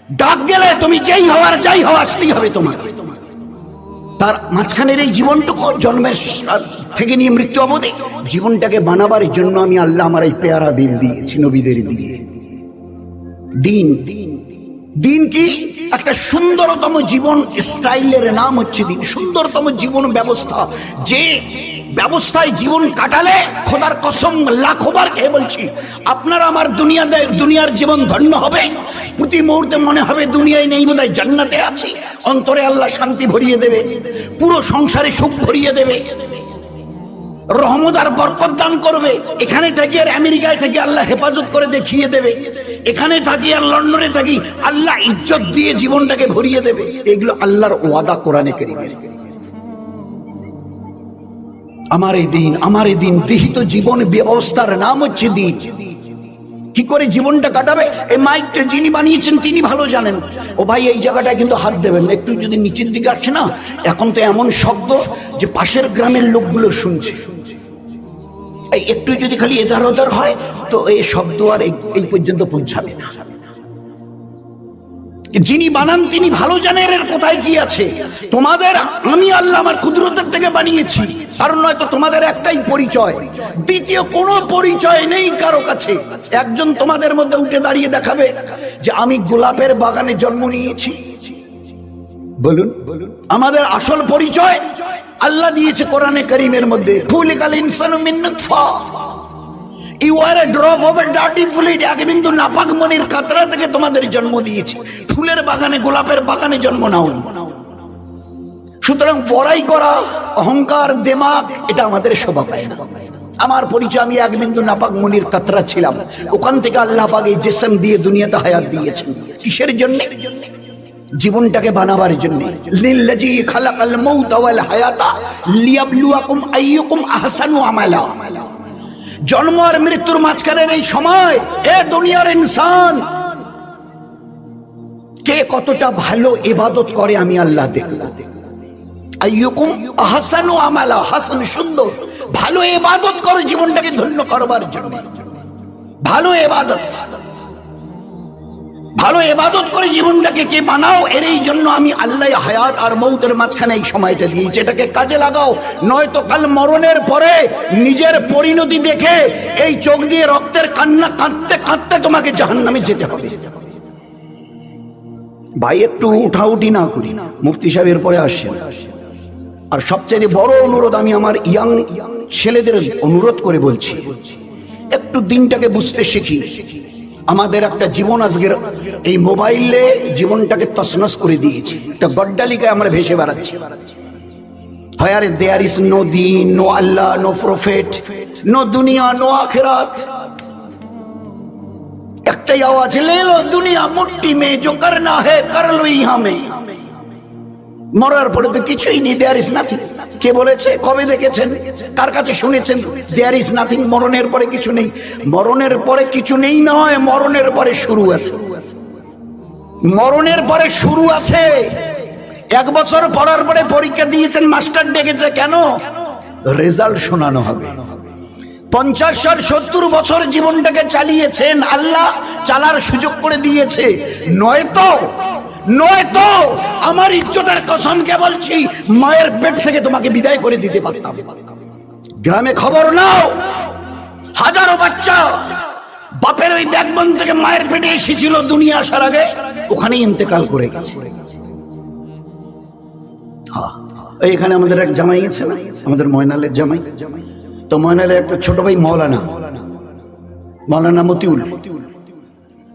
ডাক গেলে তুমি যেই হওয়ার যাই হওয়া আসতেই হবে তোমার। তার মাঝখানের এই জীবনটুকু জন্মের থেকে নিয়ে মৃত্যু অবধি জীবনটাকে বানাবার জন্য আমি আল্লাহ আমার এই পেয়ারা দিন দিয়েছি, নবীদের দিয়ে। দিন দিন কি একটা সুন্দরতম জীবন স্টাইলের নাম হচ্ছে দিন, সুন্দরতম জীবন ব্যবস্থা। যে ব্যবস্থায় জীবন কাটালে খোদার কসম লাখবার খেয়ে বলছি আপনার আমার দুনিয়ার জীবন ধন্য হবে। প্রতি মুহূর্তে মনে হবে দুনিয়ায় নেই বোধহয় জান্নাতে আছি। অন্তরে আল্লাহ শান্তি ভরিয়ে দেবে, পুরো সংসারে সুখ ভরিয়ে দেবে, রহমত আর বরকত দান করবে। এখানে থাকি আর আমেরিকায় থাকি আল্লাহ হেফাজত করে দেখিয়ে দেবে, এখানে থাকি আর লন্ডনে থাকি আল্লাহ ইজ্জত দিয়ে জীবনটাকে ভরিয়ে দেবে। এগুলো আল্লাহর ওয়াদা কোরআনে কারীমের। আমার এই দিন দেহিত জীবন ব্যবস্থার নাম হচ্ছে দিন। কি করে জীবনটা কাটাবে এই মাইকটা যিনি বানিয়েছেন তিনি ভালো জানেন। ও ভাই এই জায়গাটায় কিন্তু হাত দেবেন না, একটু যদি নিচের দিকে আসছে না, এখন তো এমন শব্দ যে পাশের গ্রামের লোকগুলো শুনছে। একটু যদি খালি এধার ওধার হয় তো এই শব্দ আর এই পর্যন্ত পৌঁছাবে না। যিনি বানান তিনি ভালো জানেন এর কোথায় কি আছে। তোমাদের আমি আল্লাহ আমার কুদরতের থেকে বানিয়েছি, কারণ নয়তো তোমাদের একটাই পরিচয়, দ্বিতীয় কোনো পরিচয় নেই কারো কাছে। একজন তোমাদের মধ্যে উঠে দাঁড়িয়ে দেখাবে যে আমি গোলাপের বাগানে জন্ম নিয়েছি। বলুন, আমাদের আসল পরিচয় আল্লাহ দিয়েছে কোরআনে কারীমের মধ্যে, খুলিকাল ইনসানু মিন নুতফা। You are a drop of a dirty fluid, এক বিন্দু নাপাক মনির কাতরা থেকে তোমাদের জন্ম দিয়েছি। ফুলের বাগানে গোলাপের বাগানে জন্ম নাওনি। সুতরাং বড়াই করা, অহংকার, দেমাগ এটা আমাদের শোভা পায় না। আমার পরিচয় আমি এক বিন্দু নাপাক মনির কাতরা ছিলাম, ওখান থেকে আল্লাহ পাক এই জিসম দিয়ে দুনিয়াতে হায়াত দিয়েছেন। কিসের জন্য? জীবনটাকে বানাবার জন্য। লিল্লাযী খালাকাল মাউতা ওয়াল হায়াতা লিয়াবলুয়াকুম আইয়ুকুম আহসানু আমালা। জন্ম আর মৃত্যুর মাঝখানের এই সময় এ দুনিয়ার ইনসান কে কতটা ভালো ইবাদত করে আমি আল্লাহ দেখব। আইয়ুকুম আহসানু আমালা, হাসান সুন্দর, ভালো ইবাদত করে জীবনটাকে ধন্য করবার জন্য। ভালো ইবাদত করে জীবনটাকে কে বানাও, এর এই জন্য আমি আল্লাহ হায়াত আর মৌতের মাঝখানে এই সময়টা দিয়েছি। এটাকে কাজে লাগাও, নয়তো কাল মরণের পরে নিজের পরিণতি দেখে এই চোখ দিয়ে রক্তের কান্না কাঁদতে কাঁদতে তোমাকে জাহান্নামে যেতে হবে। ভাই একটু উঠাউঠি না করি, মুফতি সাহেবের পরে আসছেন। আর সবচেয়ে বড় অনুরোধ আমি আমার ইয়াং ছেলেদের অনুরোধ করে বলছি, একটু দিনটাকে বুঝতে শিখি। আমাদের একটা জীবন আজকের এই মোবাইলে জীবনটাকে তছনছ করে দিয়েছে। একটা গড্ডালিকায় আমরা ভেসে বেড়াচ্ছি। Where there is no deen, no Allah, no prophet, no দুনিয়া, no আখিরাত। একটাই আওয়াজ, লে লো দুনিয়া মুট্ঠি মে, जो करना है कर लो यहाँ में। মরার পরে তো কিছুই নেই, দেয়ার ইজ নাথিং। কে বলেছে? কবে দেখেছেন? কার কাছে শুনেছেন দেয়ার ইজ নাথিং? মরণের পরে কিছু নেই। মরণের পরে কিছু নেই নয়, মরণের পরে শুরু আছে। মরণের পরে শুরু আছে। 1 বছর পড়ার পরে পরীক্ষা দিয়েছেন, মাস্টার ডেকেছে কেন? রেজাল্ট শোনানো হবে। 50-70 বছর জীবনটাকে চালিয়েছেন, আল্লাহ চালার সুযোগ করে দিয়েছে। নয়তো আমার ইজ্জতের কসমকে বলছি, মায়ের পেট থেকে তোমাকে বিদায় করে দিতে পারতাম। গ্রামে খবর নাও, হাজারো বাচ্চা বাপের ওই ব্যাকবোন থেকে মায়ের পেটে এসেছিল, দুনিয়া আসার আগে ওখানেই ইন্তেকাল করে গেছে। এখানে আমাদের এক জামাই আছে না, আমাদের ময়নালের জামাই। তো ময়নালের একটা ছোট ভাই মৌলানা মতিউল,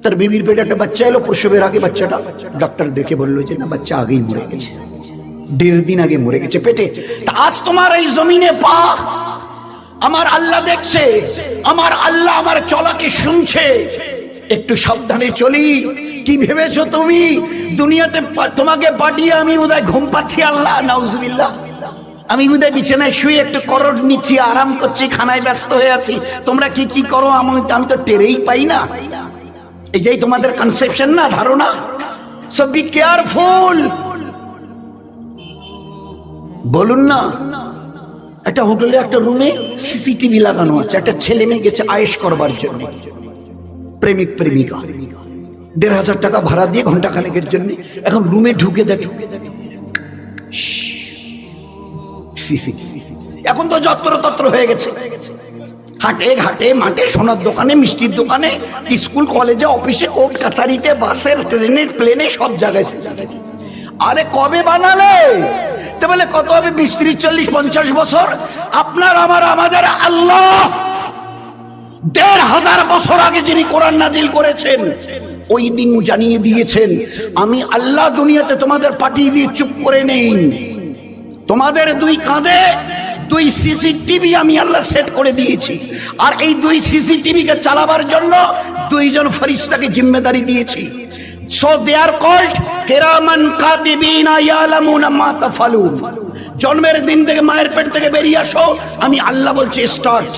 তার বিবির পেটে একটা বাচ্চা এলো। প্রসবের আগে বাচ্চাটা ডাক্তার দেখে বললো যে না, বাচ্চা আগেই মরে গেছে, 1.5 দিন আগে মরে গেছে পেটে। আজ তোমার এই জমিনে পা আমার আল্লাহ দেখছে, আমার আল্লাহ আমার চলাকে শুনছে। একটু সাবধানে চলি। কি ভেবেছো তুমি দুনিয়াতে তোমাকে পাঠিয়ে আমি বোধহয় ঘুম পাচ্ছি? আল্লাহ নাউজুবিল্লাহ, আমি বোধহয় বিছানায় শুয়ে একটু করোট নিচ্ছি, আরাম করছি, খানায় ব্যস্ত হয়ে আছি। তোমরা কি করো আমি তো টেরেই পাই না। এই যে তোমাদের কনসেপশন না, ধারণা। So be careful. বলুন না, একটা হোটেলে একটা রুমে সিসিটিভি লাগানো আছে। একটা ছেলে মেয়ে গেছে আয়েশ করবার জন্য, প্রেমিক প্রেমিকা। 1,500 টাকা ভাড়া দিয়ে ঘন্টা খানেকের জন্য এখন রুমে ঢুকে দেখে এখন তো যত্র হয়ে গেছে। হাটে ঘাটে মাঠে সোনার দোকানে মিষ্টির দোকানে স্কুল কলেজে অফিসে কোর্ট কাছারিতে বাসের ট্রেনের প্লেনে সব জায়গায়। আরে কবে বানালে? তো বলে কত হবে 20, 30, 40, 50 বছর। আপনার আমাদের আল্লাহ 1,500 বছর আগে যিনি কোরআন নাজিল করেছেন ওই দিন জানিয়ে দিয়েছেন আমি আল্লাহ দুনিয়াতে তোমাদের পাঠিয়ে দিয়ে চুপ করে নেই। তোমাদের 2 কাঁধে 2 সিসিটিভি আমি আল্লাহ সেট করে দিয়েছি, আর এই 2 সিসিটিভি কে চালাবার জন্য 2 জন ফেরেশতাকে জিম্মেদারি দিয়েছি। So they are called কিরামান কাতিবিনা ইয়ালামুনা মা তাফালুন। জন্মের দিন থেকে মায়ের পেট থেকে বেরিয়ে আসো, আমি আল্লাহ বলছি স্টার্ট।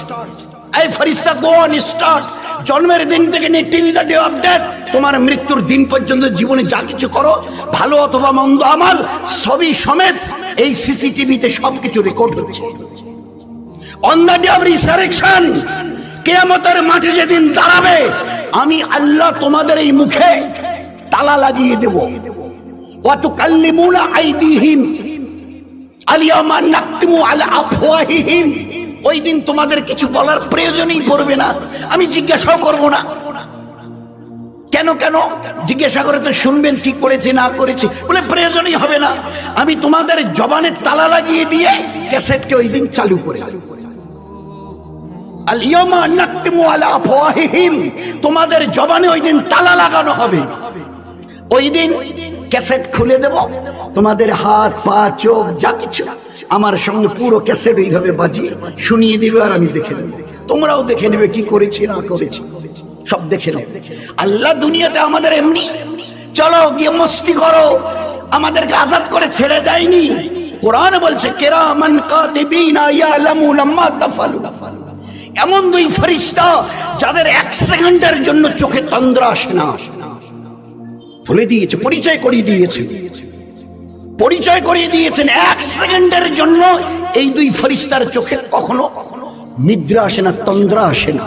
এই ফেরেশতা গো অন স্টার্ট। জন্মের দিন থেকে till the day of death, তোমার মৃত্যুর দিন পর্যন্ত জীবনে যা কিছু করো ভালো অথবা মন্দ আমল সবই সমেত এই সিসিটিভিতে সবকিছু রেকর্ড হচ্ছে। On the day of resurrection, কিয়ামতের মাঠে যেদিন দাঁড়াবে আমি আল্লাহ তোমাদের এই মুখে তালা লাগিয়ে দেব। ওয়া তুকাল্লিমুনা আইদিহিম আলিয়ামা নাকতিমু আলা আফওয়াহিহিম। ওই দিন তোমাদের কিছু বলার প্রয়োজনই পড়বে না, আমি জিজ্ঞাসাও করব না। কেন জিজ্ঞাসা করে তো শুনবেন কি করেছে না করেছে, বলে প্রয়োজনই হবে না। আমি তোমাদের জবানে তালা লাগিয়ে দিয়ে ক্যাসেটকে ওই দিন চালু করে আলিয়ামা নাকতিমু আলা আফওয়াহিহিম, তোমাদের জবানে ওই দিন তালা লাগানো হবে। ওই দিন ক্যাসেট খুলে দেব, তোমাদের হাত পা চোখ যা কিছু আমার সঙ্গে পুরো ক্যাসেট এইভাবে বাজিয়ে শুনিয়ে দিবে, আর আমি দেখে নেব। তোমরাও দেখে নেবে কি করেছি না করেছি, সব দেখে নেবে। আল্লাহ দুনিয়াতে আমাদের এমনি চলো গিয়ে মস্তি করো আমাদেরকে আজাদ করে ছেড়ে দেয়নি। কোরআন বলছে কিরামান কাতিবিনা ইয়ালামুনা মা তাফালুন। এমন 2 ফেরেশতা যাদের 1 সেকেন্ডের জন্য চোখে তন্দ্রা আসে না, বলে দিয়েছে, পরিচয় করিয়ে দিয়েছেন 1 সেকেন্ডের জন্য এই 2 ফেরেশতার চোখে কখনো নিদ্রা আসে না, তন্দ্রা আসে না।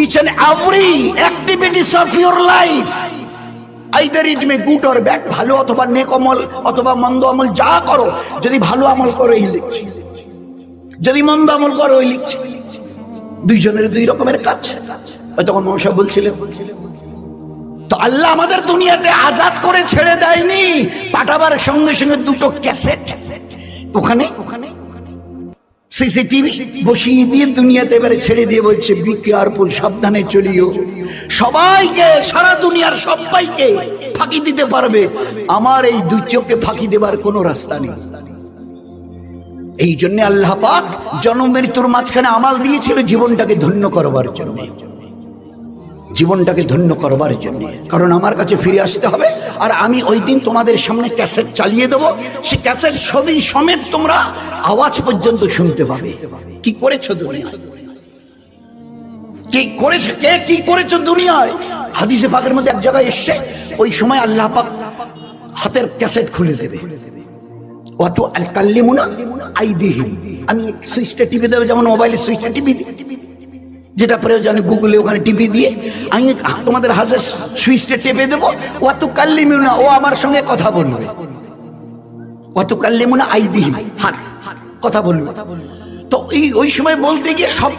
Each and every activities of your life, either it may good or bad, ভালো অথবা নেক আমল অথবা মন্দ আমল যা করো, যদি ভালো আমল করো এই লিখছে, যদি মন্দ আমল করো ওই লিখছে। 2 জনের 2 রকমের কাজ। তখন মনসা বলছিলেন তো আল্লাহ আমাদের দুনিয়াতে আজাদ করে ছেড়ে দেয়নি, পাঠাবার সঙ্গে সঙ্গে 2টো ক্যাসেট ওখানে সিসিটিভি বসিয়ে দিয়ে দুনিয়াতে এবারে ছেড়ে দিয়ে বলছে বি কেয়ারফুল, সাবধানে চলিও। সবাইকে, সারা দুনিয়ার সবাইকে ফাঁকি দিতে পারবে, আমার এই 2 চোখে ফাঁকি দেবার কোনো রাস্তা নেই। এই জন্য আল্লাহ পাক জন্ম মৃত্যুর মাঝখানে আমাল দিয়েছিল জীবনটাকে ধন্য করবার জন্য, জীবনটাকে ধন্য করবার জন্য। কারণ আমার কাছে ফিরে আসতে হবে, আর আমি ওই দিন তোমাদের সামনে ক্যাসেট চালিয়ে দেব। সে ক্যাসেট ছবি সমেত তোমরা আওয়াজ পর্যন্ত শুনতে পাবে। কি করেছো দুনিয়ায়, কি করেছো, কে কি করেছো দুনিয়ায়। হাদিসে পাকের মধ্যে এক জায়গায় এসছে ওই সময় আল্লাহ পাক হাতের ক্যাসেট খুলে দেবে। অত আল কাল্লিমুনা আইদিহিম, আমি সুইচটা টিপে দেবো, যেমন মোবাইলের সুইচটা টিপে দিই, যেটা প্রয়োজনে গুগলে ওখানে টিপে দিয়ে আমি তোমাদের হাতের সুইচটা টেপে দেবো। ওয়াতু কাল্লিমুনা, ও আমার সঙ্গে কথা বলবে। ওয়াতু কাল্লিমুনা আইদিহিম, হাত কথা বলবে। তো ওই সময় বলতে গিয়ে সব